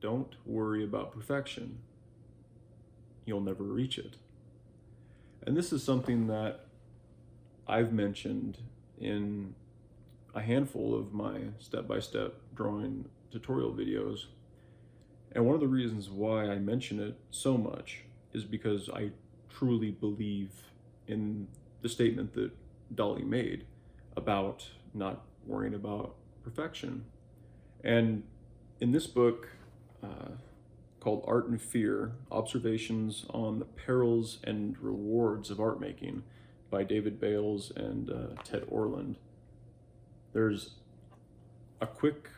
Don't worry about perfection. You'll never reach it. And this is something that I've mentioned in a handful of my step-by-step drawing tutorial videos. And one of the reasons why I mention it so much is because I truly believe in the statement that Dali made about not worrying about perfection. And in this book called Art and Fear, Observations on the Perils and Rewards of Art Making by David Bales and Ted Orland, there's a quick,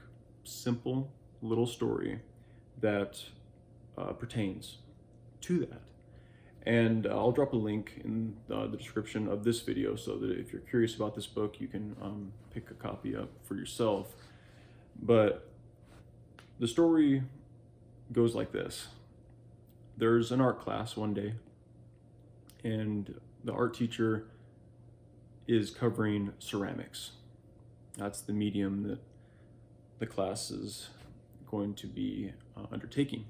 simple little story that pertains to that. And I'll drop a link in the description of this video so that if you're curious about this book, you can pick a copy up for yourself. But the story goes like this. There's an art class one day, and the art teacher is covering ceramics. That's the medium that the class is going to be undertaking.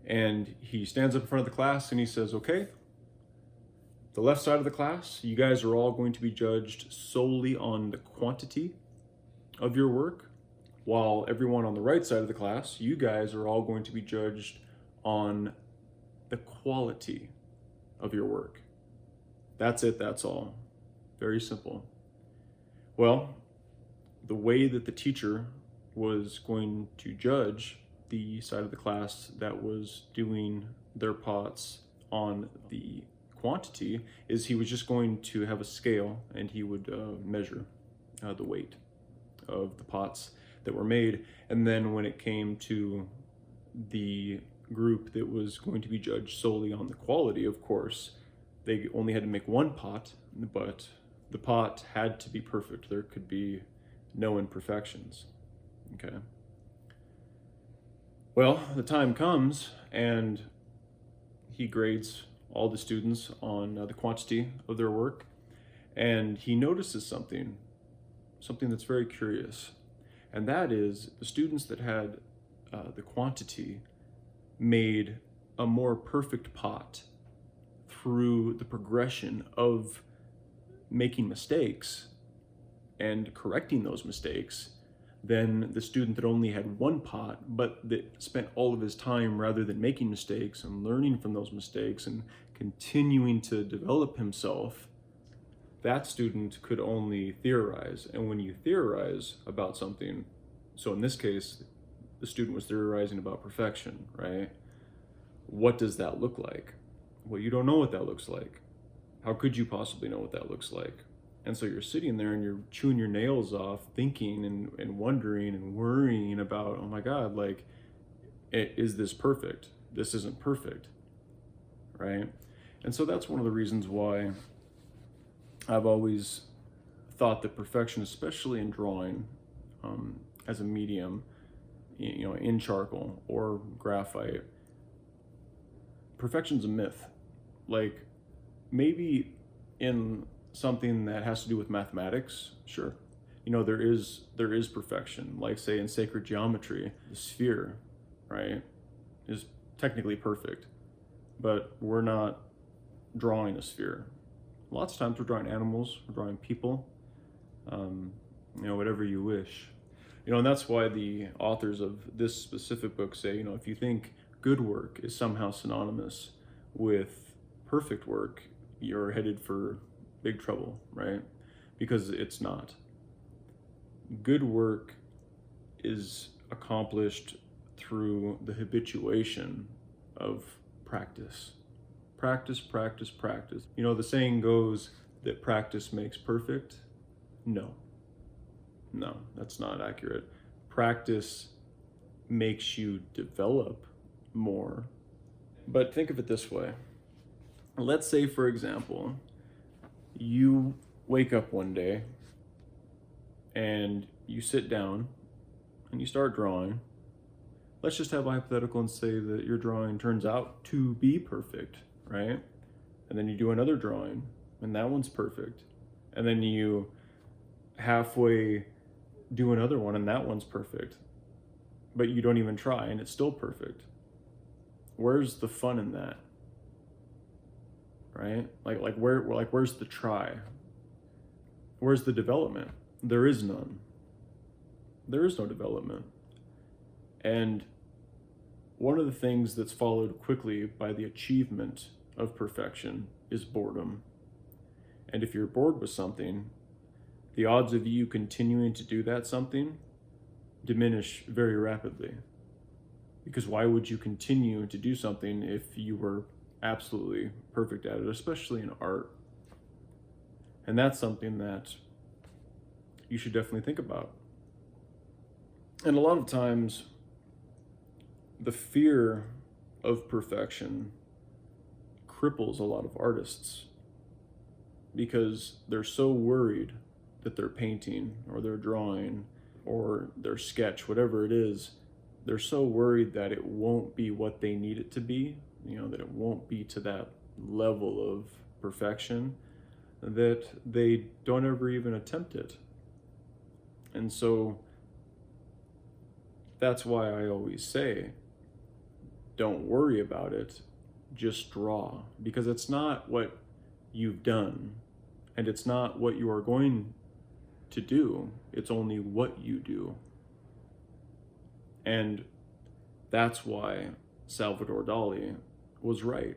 And he stands up in front of the class and he says, okay, the left side of the class, you guys are all going to be judged solely on the quantity of your work, while everyone on the right side of the class, you guys are all going to be judged on the quality of your work. That's it, that's all. Very simple. Well, the way that the teacher was going to judge the side of the class that was doing their pots on the quantity is he was just going to have a scale, and he would measure the weight of the pots that were made. And then when it came to the group that was going to be judged solely on the quality, of course, they only had to make one pot, but the pot had to be perfect. There could be no imperfections. Okay. Well, the time comes and he grades all the students on the quantity of their work, and he notices something that's very curious. And that is the students that had the quantity made a more perfect pot through the progression of making mistakes and correcting those mistakes than the student that only had one pot, but that spent all of his time, rather than making mistakes and learning from those mistakes and continuing to develop himself, that student could only theorize. And when you theorize about something, so in this case, the student was theorizing about perfection, right? What does that look like? Well, you don't know what that looks like. How could you possibly know what that looks like? And so you're sitting there and you're chewing your nails off, thinking and wondering and worrying about, oh my God, like, is this perfect? This isn't perfect, right? And so that's one of the reasons why I've always thought that perfection, especially in drawing, as a medium, you know, in charcoal or graphite, perfection's a myth. Like, maybe in something that has to do with mathematics, sure. You know, there is perfection. Like, say in sacred geometry, the sphere, right, is technically perfect, but we're not drawing a sphere. Lots of times we're drawing animals, we're drawing people, you know, whatever you wish. You know, and that's why the authors of this specific book say, you know, if you think good work is somehow synonymous with perfect work, you're headed for big trouble, right? Because it's not. Good work is accomplished through the habituation of practice. Practice, practice, practice. You know, the saying goes that practice makes perfect. No, that's not accurate. Practice makes you develop more. But think of it this way. Let's say, for example, you wake up one day and you sit down and you start drawing. Let's just have a hypothetical and say that your drawing turns out to be perfect, right? And then you do another drawing and that one's perfect. And then you halfway do another one and that one's perfect. but you don't even try and it's still perfect. Where's the fun in that? Right? Where's the try? Where's the development? There is none. There is no development. And one of the things that's followed quickly by the achievement of perfection is boredom. And if you're bored with something, the odds of you continuing to do that something diminish very rapidly. Because why would you continue to do something if you were absolutely perfect at it, especially in art? And that's something that you should definitely think about. And a lot of times, the fear of perfection cripples a lot of artists because they're so worried that their painting or their drawing or their sketch, whatever it is, they're so worried that it won't be what they need it to be, that it won't be to that level of perfection, that they don't ever even attempt it. And so that's why I always say, don't worry about it, just draw, because it's not what you've done and it's not what you are going to do, it's only what you do. And that's why Salvador Dali was right.